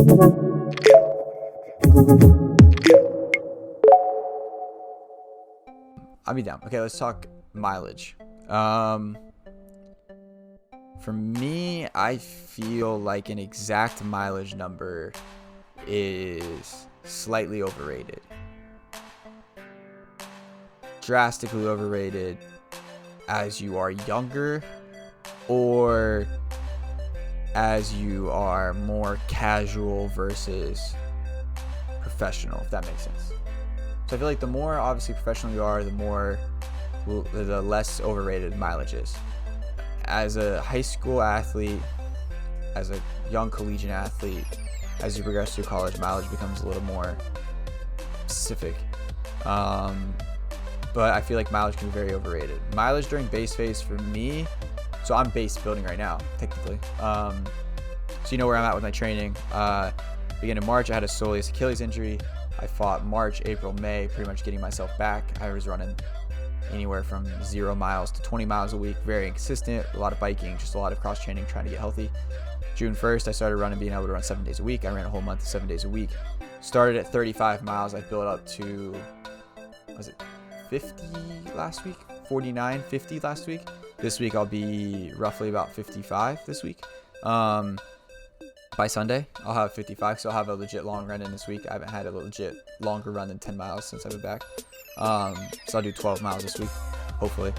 I'll be down. Okay, let's talk mileage. For me, I feel like an exact mileage number is slightly overrated. Drastically overrated as you are younger or as you are more casual versus professional, if that makes sense. So I feel like the more obviously professional you are, the less overrated mileage is. As a high school athlete, as a young collegiate athlete, as you progress through college, mileage becomes a little more specific. But I feel like mileage can be very overrated. Mileage during base phase for me, so I'm base building right now, technically. So you know where I'm at with my training. Beginning of March, I had a soleus Achilles injury. I fought March, April, May, pretty much getting myself back. I was running anywhere from 0 miles to 20 miles a week, very inconsistent, a lot of biking, just a lot of cross training, trying to get healthy. June 1st, I started running, being able to run 7 days a week. I ran a whole month of 7 days a week. Started at 35 miles. I built up to, was it 50 last week? 49, 50 last week. This week I'll be roughly about 55 this week. By Sunday, I'll have 55, so I'll have a legit long run in this week. I haven't had a legit longer run than 10 miles since I've been back. So I'll do 12 miles this week, hopefully.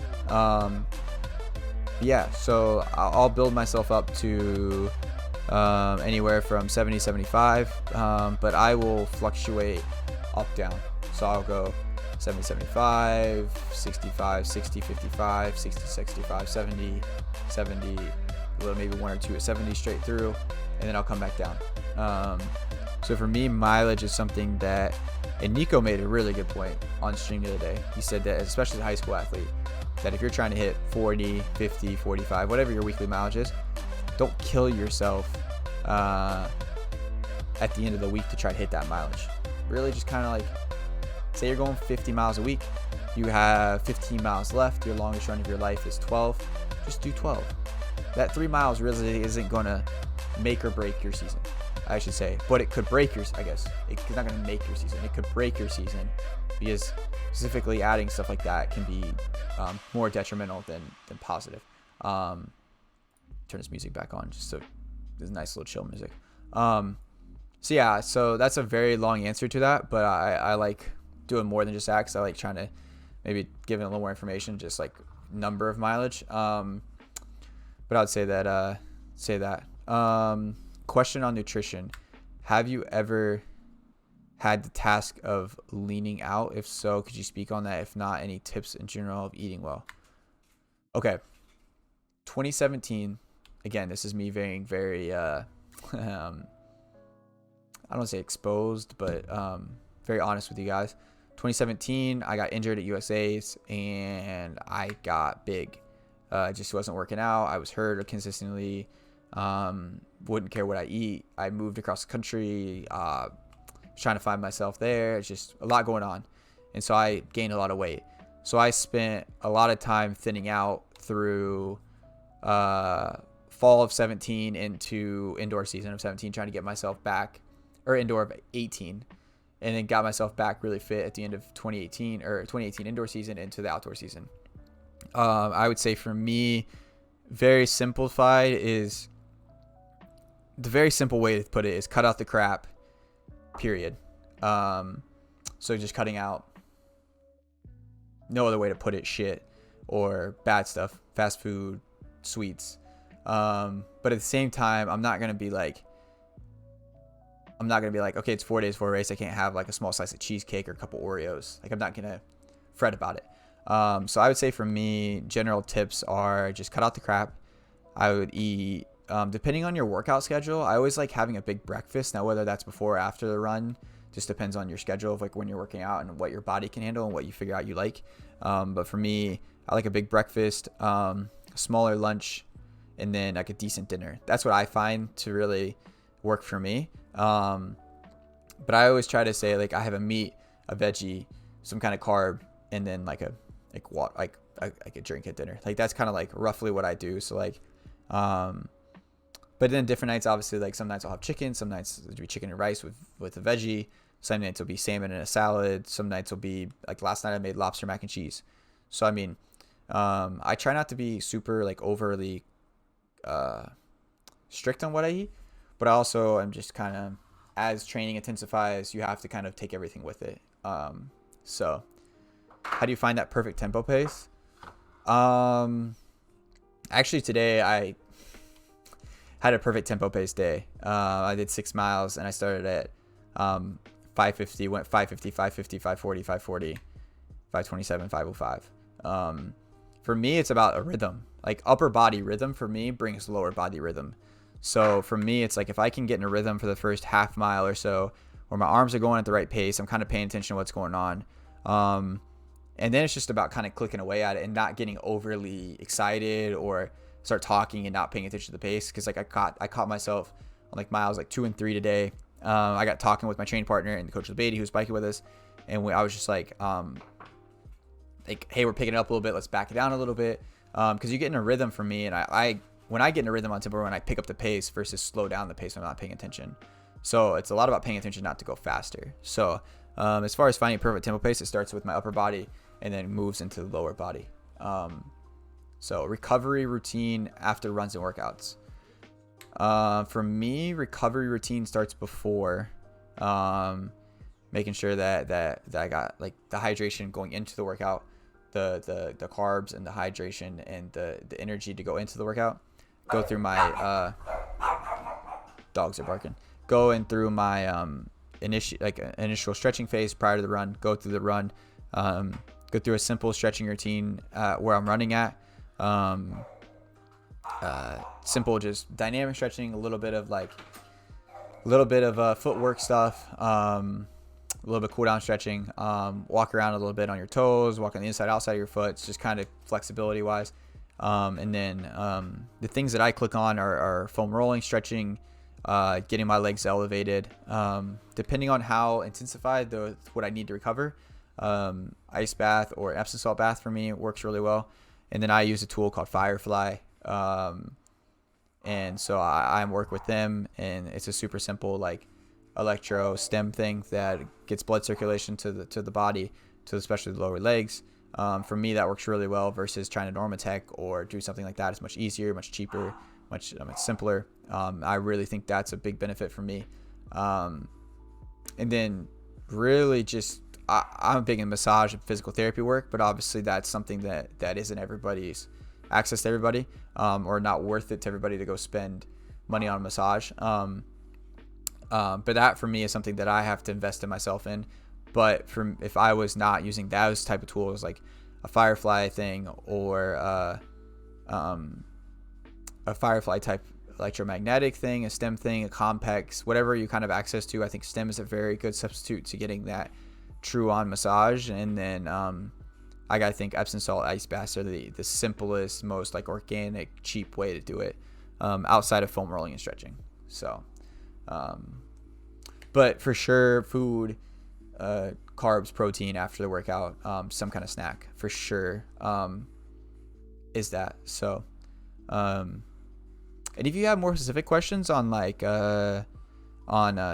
Yeah, so I'll build myself up to anywhere from 70, 75, but I will fluctuate up, down. So I'll go 70, 75, 65, 60, 55, 60, 65, 70, 70, a little maybe 1 or 2 at 70 straight through, and then I'll come back down. So for me, mileage is something that, and Nico made a really good point on stream the other day. He said that, especially as a high school athlete, that if you're trying to hit 40, 50, 45, whatever your weekly mileage is, don't kill yourself at the end of the week to try to hit that mileage. Really just kind of like, say you're going 50 miles a week, you have 15 miles left, your longest run of your life is 12, just do 12. That 3 miles really isn't going to make or break your season, I should say, but it could break yours, I guess. It's not going to make your season. It could break your season, because specifically adding stuff like that can be more detrimental than positive. Turn this music back on, just so there's nice little chill music. So yeah, so that's a very long answer to that, but I like doing more than just that, because I like trying to maybe give it a little more information, just like number of mileage. But I would say that. Question on nutrition. Have you ever had the task of leaning out? If so, could you speak on that? If not, any tips in general of eating well? Okay. 2017, again, this is me being very, I don't want to say exposed, but very honest with you guys. 2017, I got injured at USA's and I got big. It just wasn't working out. I was hurt consistently. Wouldn't care what I eat. I moved across the country, trying to find myself there. It's just a lot going on. And so I gained a lot of weight. So I spent a lot of time thinning out through fall of 17 into indoor season of 17, trying to get myself back, or indoor of 18, and then got myself back really fit at the end of 2018 indoor season into the outdoor season. I would say for me, very simplified is, the very simple way to put it is cut out the crap, period. So just cutting out, no other way to put it, shit or bad stuff, fast food, sweets. But at the same time, I'm not going to be like, okay, it's 4 days before a race, I can't have like a small slice of cheesecake or a couple Oreos. Like, I'm not going to fret about it. So I would say for me, general tips are just cut out the crap. I would eat, depending on your workout schedule, I always like having a big breakfast. Now, whether that's before or after the run, just depends on your schedule of like when you're working out and what your body can handle and what you figure out you like. But for me, I like a big breakfast, a smaller lunch, and then like a decent dinner. That's what I find to really work for me. But I always try to say, like, I have a meat, a veggie, some kind of carb, and then like a drink at dinner. Like, that's kind of like roughly what I do. So like, But then different nights, obviously, like some nights I'll have chicken, some nights it'll be chicken and rice with a veggie, some nights will be salmon and a salad, some nights will be like last night I made lobster mac and cheese. So I mean, I try not to be super like overly strict on what I eat, but I also am just kind of, as training intensifies, you have to kind of take everything with it. So how do you find that perfect tempo pace? Actually today I had a perfect tempo pace day. I did 6 miles and I started at 550, went 550, 550, 540, 540, 527, 505. For me, it's about a rhythm. Like upper body rhythm for me brings lower body rhythm. So for me, it's like if I can get in a rhythm for the first half mile or so, where my arms are going at the right pace, I'm kind of paying attention to what's going on. And then it's just about kind of clicking away at it and not getting overly excited or start talking and not paying attention to the pace. Cause like I caught myself on like miles like 2 and 3 today. I got talking with my training partner and the coach Beatty, who's biking with us. And I was just like, hey, we're picking it up a little bit. Let's back it down a little bit. Cause you get in a rhythm for me. And when I get in a rhythm on tempo run, I pick up the pace versus slow down the pace when I'm not paying attention. So it's a lot about paying attention not to go faster. So as far as finding a perfect tempo pace, it starts with my upper body and then moves into the lower body. So recovery routine after runs and workouts. For me, recovery routine starts before making sure that I got like the hydration going into the workout, the carbs and the hydration and the energy to go into the workout. Go through my dogs are barking. Going through my initial stretching phase prior to the run. Go through the run. Go through a simple stretching routine where I'm running at. Simple, just dynamic stretching, a little bit of footwork stuff, a little bit cool down stretching, walk around a little bit on your toes, walk on the inside, outside of your foot. It's just kind of flexibility wise. And then the things that I click on are foam rolling, stretching, getting my legs elevated, depending on how intensified what I need to recover. Ice bath or Epsom salt bath for me works really well. And then I use a tool called Firefly. And so I work with them, and it's a super simple like electro stem thing that gets blood circulation to the body, to especially the lower legs. For me, that works really well versus trying to Normatec or do something like that. It's much easier, much cheaper, much simpler. I really think that's a big benefit for me. And then really just I'm big in massage and physical therapy work, but obviously that's something that isn't everybody's access to everybody, or not worth it to everybody to go spend money on a massage. But that for me is something that I have to invest in myself in. But if I was not using those type of tools, like a Firefly thing or a Firefly type electromagnetic thing, a stem thing, a Compex, whatever you kind of access to, I think stem is a very good substitute to getting that true on massage. And then I gotta think Epsom salt ice baths are the simplest, most like organic, cheap way to do it, outside of foam rolling and stretching. So but for sure, food, carbs, protein after the workout, some kind of snack for sure is that. So and if you have more specific questions on like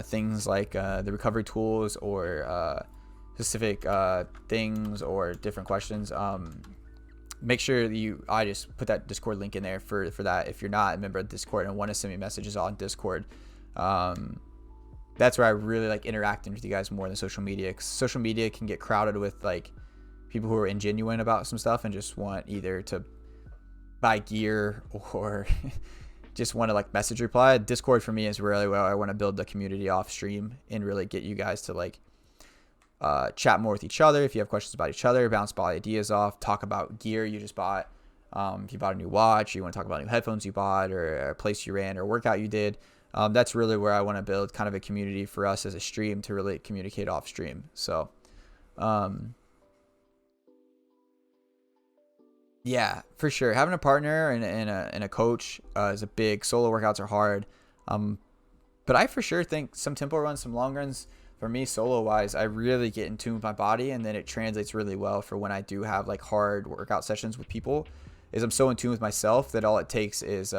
things like the recovery tools or specific things or different questions, make sure that I just put that Discord link in there for that. If you're not a member of Discord and want to send me messages on Discord, that's where I really like interacting with you guys more than social media, 'cause social media can get crowded with like people who are ingenuine about some stuff and just want either to buy gear or just want to like message reply. Discord for me is really where I want to build the community off stream and really get you guys to like chat more with each other. If you have questions about each other, bounce ball ideas off, talk about gear you just bought. If you bought a new watch, or you want to talk about new headphones you bought, or a place you ran, or a workout you did. That's really where I want to build kind of a community for us as a stream to really communicate off stream. So, yeah, for sure. Having a partner and a coach is a big. Solo workouts are hard. But I for sure think some tempo runs, some long runs, for me solo wise, I really get in tune with my body, and then it translates really well for when I do have like hard workout sessions with people. Is I'm so in tune with myself that all it takes is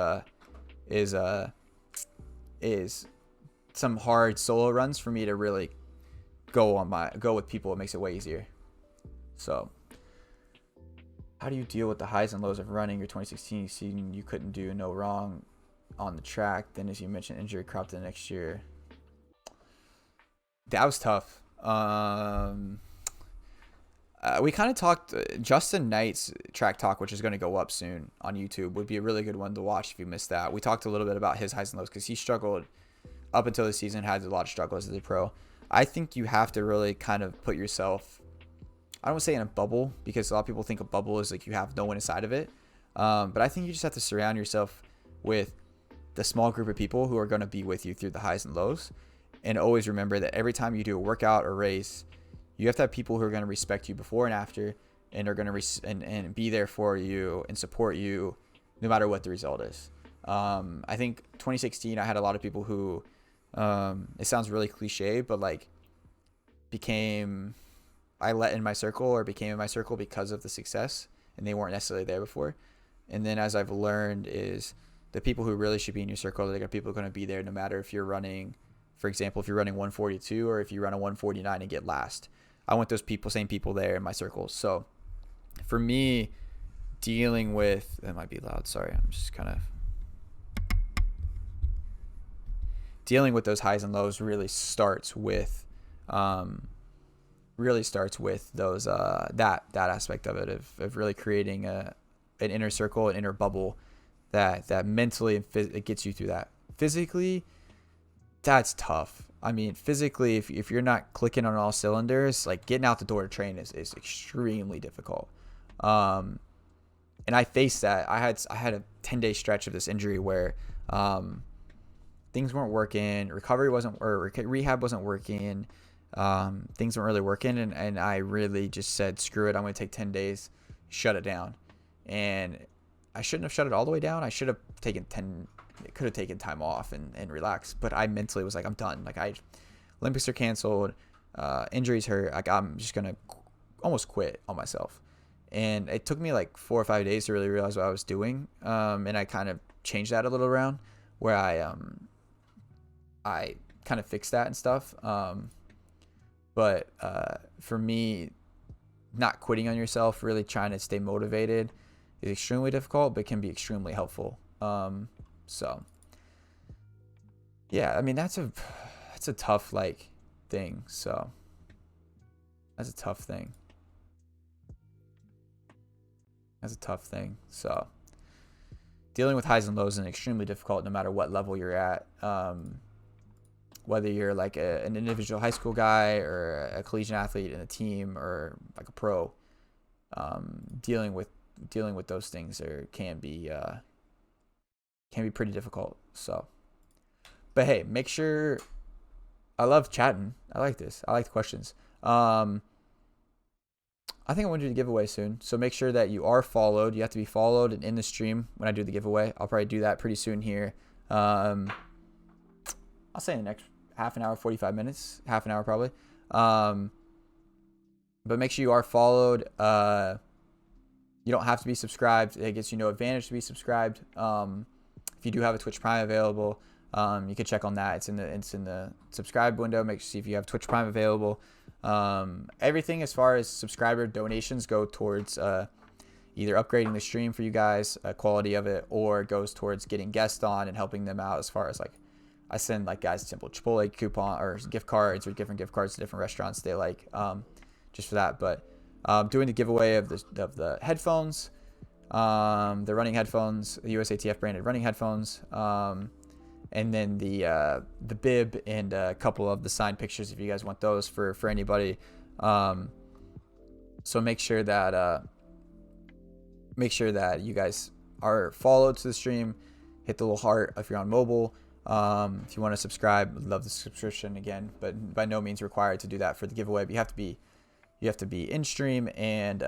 is some hard solo runs for me to really go with people. It makes it way easier. So how do you deal with the highs and lows of running your 2016 season? You couldn't do no wrong on the track. Then, as you mentioned, injury cropped the next year. That was tough. We kind of talked. Justin Knight's Track Talk, which is going to go up soon on YouTube, would be a really good one to watch if you missed that. We talked a little bit about his highs and lows because he struggled up until the season, had a lot of struggles as a pro. I think you have to really kind of put yourself, I don't want to say in a bubble, because a lot of people think a bubble is like you have no one inside of it. But I think you just have to surround yourself with the small group of people who are going to be with you through the highs and lows. And always remember that every time you do a workout or race, you have to have people who are going to respect you before and after, and are going to and be there for you and support you no matter what the result is. I think 2016, I had a lot of people who, it sounds really cliche, but like I let in my circle or became in my circle because of the success, and they weren't necessarily there before. And then as I've learned is the people who really should be in your circle, they're people going to be there no matter if you're running, for example, if you're running 142 or if you run a 149 and get last. I want those same people there in my circles. So for me, dealing with, that might be loud, sorry, I'm just kind of dealing with those highs and lows really starts with those that aspect of it, of really creating an inner circle, an inner bubble that mentally it gets you through that. Physically, that's tough. I mean, physically, if you're not clicking on all cylinders, like getting out the door to train is extremely difficult. And I faced that. I had a 10-day stretch of this injury where things weren't working, rehab wasn't working, things weren't really working, and I really just said, screw it, I'm going to take 10 days, shut it down. And I shouldn't have shut it all the way down. I should have taken could have taken time off and relaxed, but I mentally was like, I'm done. Like Olympics are canceled, injuries hurt. Like I'm just going to almost quit on myself. And it took me like 4 or 5 days to really realize what I was doing. And I kind of changed that a little around where I kind of fixed that and stuff. But for me, not quitting on yourself, really trying to stay motivated is extremely difficult, but can be extremely helpful. So yeah, I mean, that's a tough thing. So that's a tough thing. So dealing with highs and lows is extremely difficult no matter what level you're at. Whether you're like an individual high school guy or a collegiate athlete in a team or like a pro, dealing with those things can be pretty difficult. So, but hey, make sure. I love chatting. I like this. I like the questions. I think I want to do the giveaway soon, so make sure that you are followed. You have to be followed and in the stream when I do the giveaway. I'll probably do that pretty soon here. I'll say in the next half an hour, 45 minutes, half an hour probably. But make sure you are followed. You don't have to be subscribed. It gets you no advantage to be subscribed. If you do have a Twitch Prime available, you can check on that. It's in the subscribe window. Make sure see if you have Twitch Prime available. Everything as far as subscriber donations go towards either upgrading the stream for you guys, quality of it, or goes towards getting guests on and helping them out as far as I send guys simple Chipotle coupon or gift cards or different gift cards to different restaurants they like, just for that. But doing the giveaway of the headphones, the running headphones, the USATF branded running headphones, and then the bib and a couple of the signed pictures if you guys want those for anybody. So make sure that you guys are followed to the stream. Hit the little heart if you're on mobile. If you want to subscribe, love the subscription again, but by no means required to do that for the giveaway. But you have to be in stream and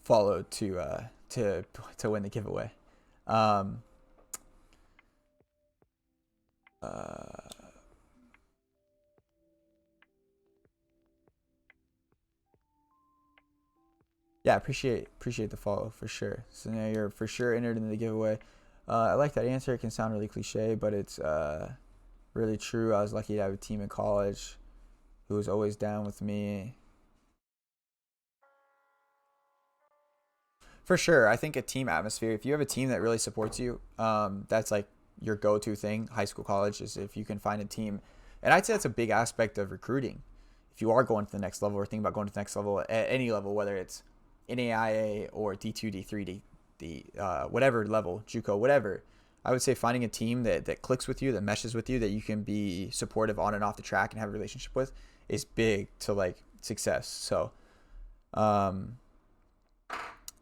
followed to win the giveaway. Yeah, appreciate the follow for sure. So now you're for sure entered in the giveaway. I like that answer. It can sound really cliche, but it's really true. I was lucky to have a team in college who was always down with me. For sure, I think a team atmosphere. If you have a team that really supports you, that's like your go-to thing. High school, college is if you can find a team, and I'd say that's a big aspect of recruiting. If you are going to the next level or thinking about going to the next level at any level, whether it's NAIA or D2, D3, whatever level, JUCO, whatever, I would say finding a team that clicks with you, that meshes with you, that you can be supportive on and off the track and have a relationship with is big to like success. So,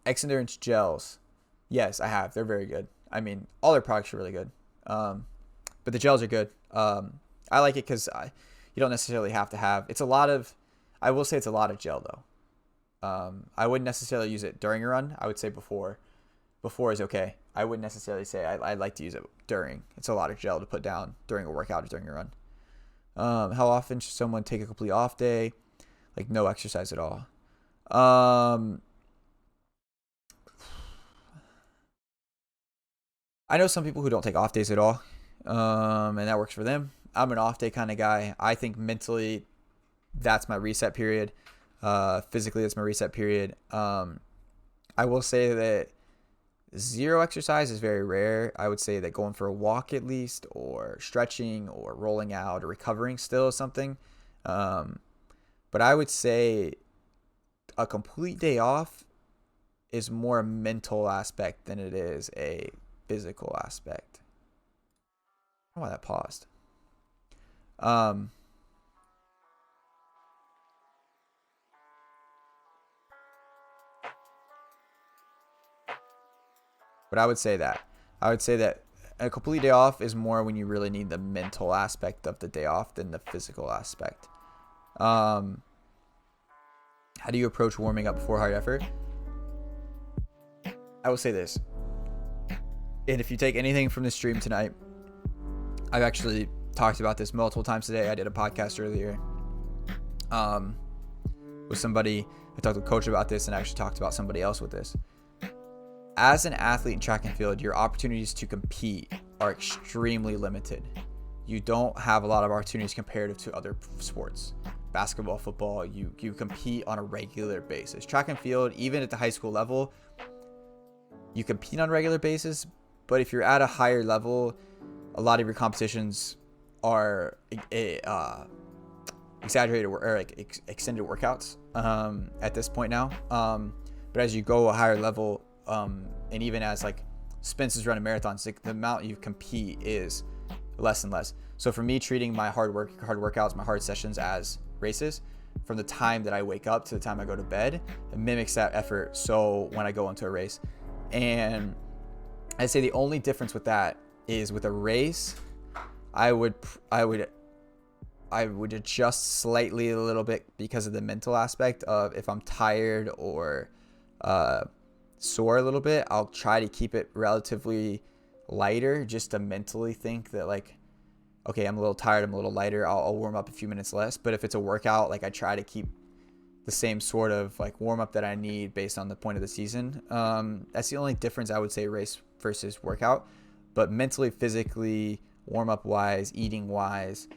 X Endurance gels. Yes, I have. They're very good. I mean, all their products are really good. But the gels are good. I like it because you don't necessarily have to have. It's a lot of. I will say it's a lot of gel though. I wouldn't necessarily use it during a run. I would say before. Before is okay. I wouldn't necessarily say I'd like to use it during. It's a lot of gel to put down during a workout or during a run. How often should someone take a complete off day? Like no exercise at all. I know some people who don't take off days at all, and that works for them. I'm an off day kind of guy. I think mentally, that's my reset period. Physically, that's my reset period. I will say that zero exercise is very rare. I would say that going for a walk at least, or stretching, or rolling out, or recovering still is something. But I would say a complete day off is more a mental aspect than it is a physical aspect. I don't know why that paused. But I would say that. A complete day off is more when you really need the mental aspect of the day off than the physical aspect. How do you approach warming up before hard effort? I will say this. And if you take anything from the stream tonight, I've actually talked about this multiple times today. I did a podcast earlier with somebody. I talked to a coach about this and I actually talked about somebody else with this. As an athlete in track and field, your opportunities to compete are extremely limited. You don't have a lot of opportunities comparative to other sports. Basketball, football, you compete on a regular basis. Track and field, even at the high school level, you compete on a regular basis, but if you're at a higher level, a lot of your competitions are exaggerated or like extended workouts at this point now. But as you go a higher level, and even as like Spence's running marathons, like the amount you compete is less and less. So for me, treating my hard workouts, my hard sessions as races, from the time that I wake up to the time I go to bed, it mimics that effort. So when I go into a race, and I'd say the only difference with that is with a race, I would adjust slightly a little bit because of the mental aspect of if I'm tired or sore a little bit, I'll try to keep it relatively lighter just to mentally think that like, okay, I'm a little tired, I'm a little lighter, I'll warm up a few minutes less. But if it's a workout, like I try to keep the same sort of like warm up that I need based on the point of the season. That's the only difference I would say, race versus workout. But mentally, physically, warm up wise, eating wise,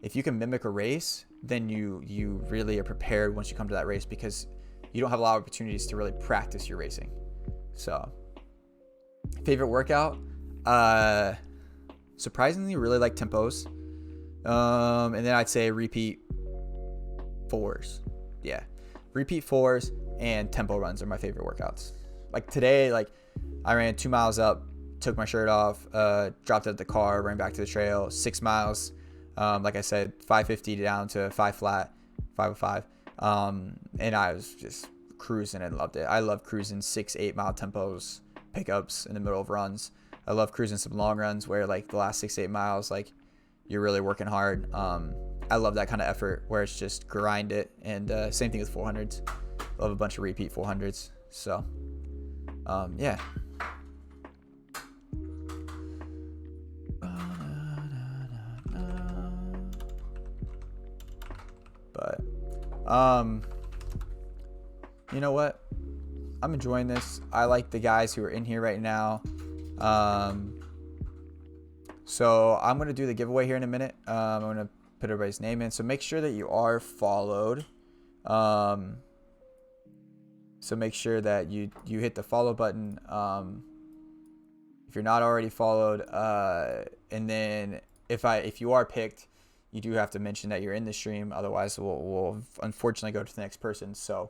if you can mimic a race, then you really are prepared once you come to that race, because you don't have a lot of opportunities to really practice your racing. So, favorite workout, surprisingly really like tempos, and then I'd say repeat fours. Yeah, repeat fours and tempo runs are my favorite workouts. Like today, like I ran 2 miles up, took my shirt off, dropped it at the car, ran back to the trail, 6 miles. Like I said, 550 down to 5 flat, 505. And I was just cruising and loved it. I love cruising 6-8 mile tempos, pickups in the middle of runs. I love cruising some long runs where like the last 6-8 miles, like you're really working hard. I love that kind of effort where it's just grind it. And same thing with 400s. Love a bunch of repeat 400s. So, yeah. But, you know what? I'm enjoying this. I like the guys who are in here right now. So I'm going to do the giveaway here in a minute. I'm going to put everybody's name in. So make sure that you are followed. So make sure that you hit the follow button. If you're not already followed, and then if you are picked, you do have to mention that you're in the stream. Otherwise, we'll unfortunately go to the next person. So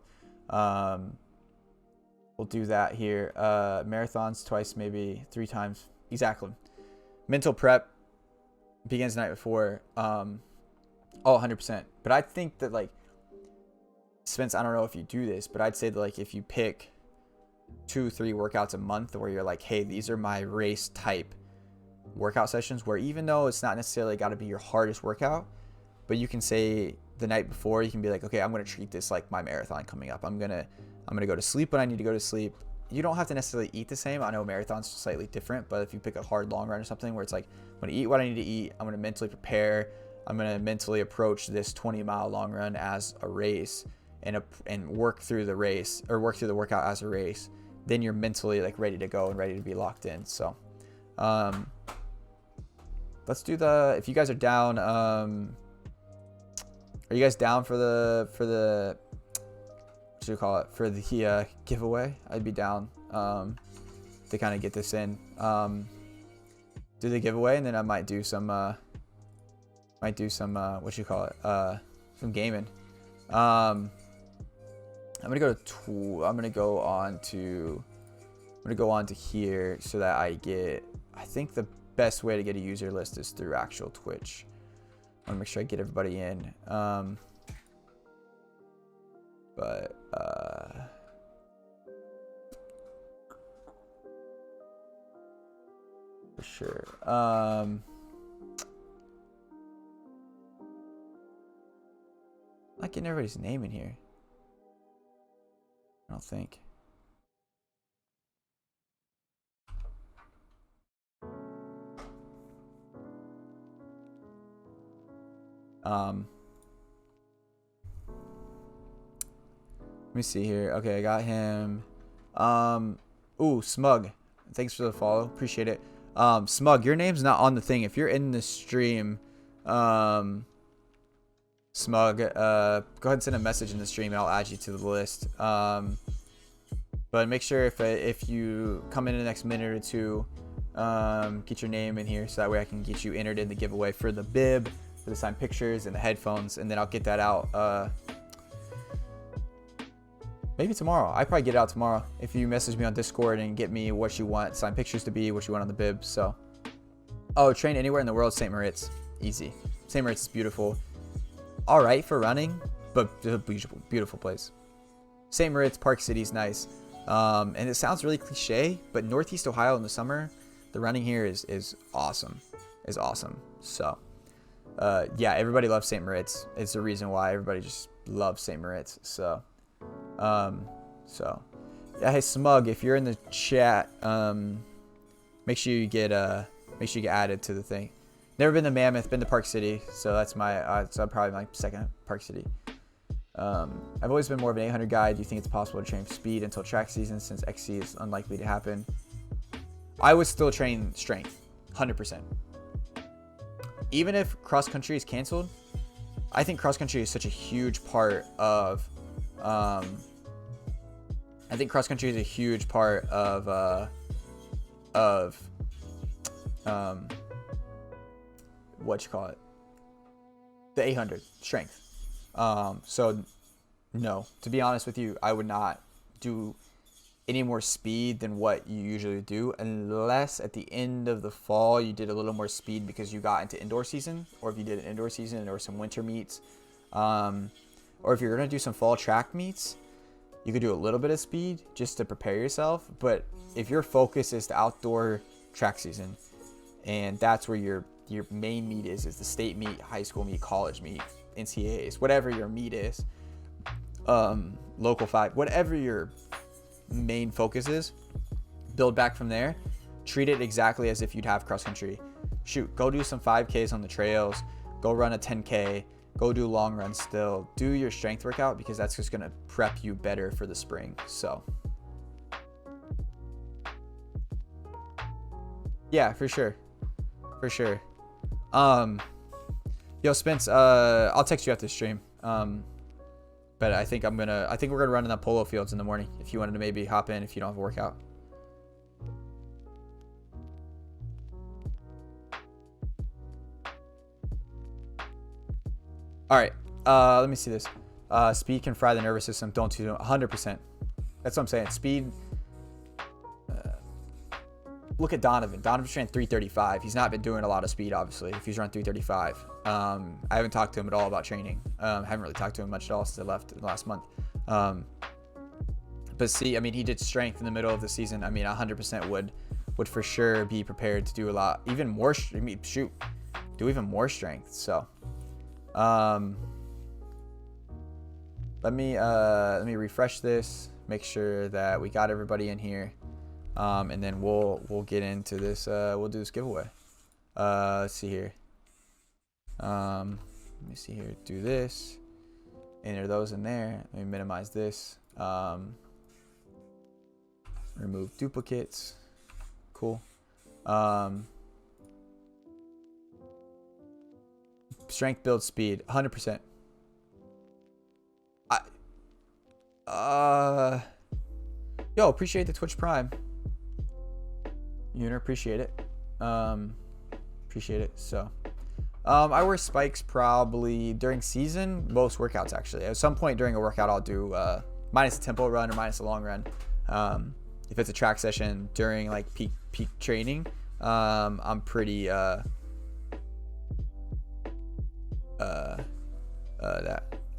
we'll do that here. Marathons twice, maybe 3 times. Exactly. Mental prep begins the night before. 100%. But I think that, like, Spence, I don't know if you do this, but I'd say that, like, if you pick 2-3 workouts a month where you're like, hey, these are my race type workout sessions, where even though it's not necessarily got to be your hardest workout, but you can say the night before, you can be like, okay, I'm going to treat this like my marathon coming up. I'm going to go to sleep when I need to go to sleep. You don't have to necessarily eat the same. I know marathons are slightly different, but if you pick a hard long run or something where it's like, I'm going to eat what I need to eat, I'm going to mentally prepare, I'm going to mentally approach this 20-mile long run as a race, and work through the race, or work through the workout as a race, then you're mentally, like, ready to go and ready to be locked in. So let's do if you guys are down, are you guys down for the what do you call it, for the giveaway? I'd be down to kind of get this in, do the giveaway, and then I might do some what you call it, some gaming. I'm gonna go on to here, so that I think the best way to get a user list is through actual Twitch. I want to make sure I get everybody in. For sure. Not getting everybody's name in here, I don't think. Let me see here. Okay, I got him. Ooh, Smug. Thanks for the follow. Appreciate it. Smug, your name's not on the thing. If you're in the stream, Smug, go ahead and send a message in the stream and I'll add you to the list. But make sure if you come in the next minute or two, get your name in here, so that way I can get you entered in the giveaway for the bib, for the signed pictures, and the headphones, and then I'll get that out maybe tomorrow. I probably get it out tomorrow if you message me on Discord and get me what you want signed pictures to be, what you want on the bib. So, train anywhere in the world, St. Moritz, easy. St. Moritz is beautiful. All right for running, but beautiful place. St. Moritz, Park City's nice. And it sounds really cliche, but Northeast Ohio in the summer, the running here is awesome. So, yeah, everybody loves St. Moritz. It's the reason why everybody just loves St. Moritz. So, yeah. Hey, Smug, if you're in the chat, make sure you get added to the thing. Never been to Mammoth, been to Park City, so that's probably my second Park City. I've always been more of an 800 guy. Do you think it's possible to train speed until track season, since XC is unlikely to happen? I would still train strength, 100%. Even if cross country is canceled, I think cross country is such a huge part of what you call it, the 800 strength. So no, to be honest with you, I would not do any more speed than what you usually do, unless at the end of the fall you did a little more speed because you got into indoor season, or if you did an indoor season or some winter meets, or if you're going to do some fall track meets, you could do a little bit of speed just to prepare yourself. But if your focus is the outdoor track season, and that's where your main meet is the state meet, high school meet, college meet, NCAAs, whatever your meet is, local 5, whatever your main focus is, build back from there. Treat it exactly as if you'd have cross country. Shoot, go do some 5Ks on the trails, go run a 10K, go do long runs still. Do your strength workout, because that's just going to prep you better for the spring. So Yeah, for sure. For sure. Yo, Spence, I'll text you after the stream. But I think we're gonna run in the polo fields in the morning if you wanted to maybe hop in if you don't have a workout. All right. Let me see this. Speed can fry the nervous system. Don't do 100%. That's what I'm saying. Speed. Look at Donovan. Donovan's ran 335. He's not been doing a lot of speed, obviously, if he's run 335. I haven't talked to him at all about training. Haven't really talked to him much at all since I left last month. But see, I mean, he did strength in the middle of the season. I mean, 100% would for sure be prepared to do a lot, even more. I mean, shoot, do even more strength. So, let me refresh this, make sure that we got everybody in here. And then we'll get into this. We'll do this giveaway. Let's see here. Let me see here. Do this. Enter those in there. Let me minimize this. Remove duplicates. Cool. Strength build speed. 100%. Yo, appreciate the Twitch Prime. Uner, appreciate it. Appreciate it. So, I wear spikes probably during season, most workouts actually. At some point during a workout, I'll do minus a tempo run or minus a long run. If it's a track session during like peak training, I'm pretty that.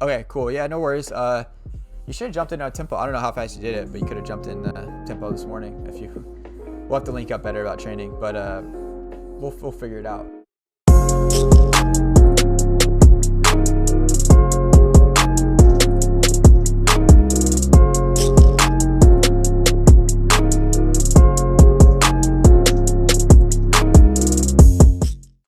Okay, cool. Yeah, no worries. You should have jumped in tempo. I don't know how fast you did it, but you could have jumped in tempo this morning if you. We'll have to link up better about training, but we'll figure it out.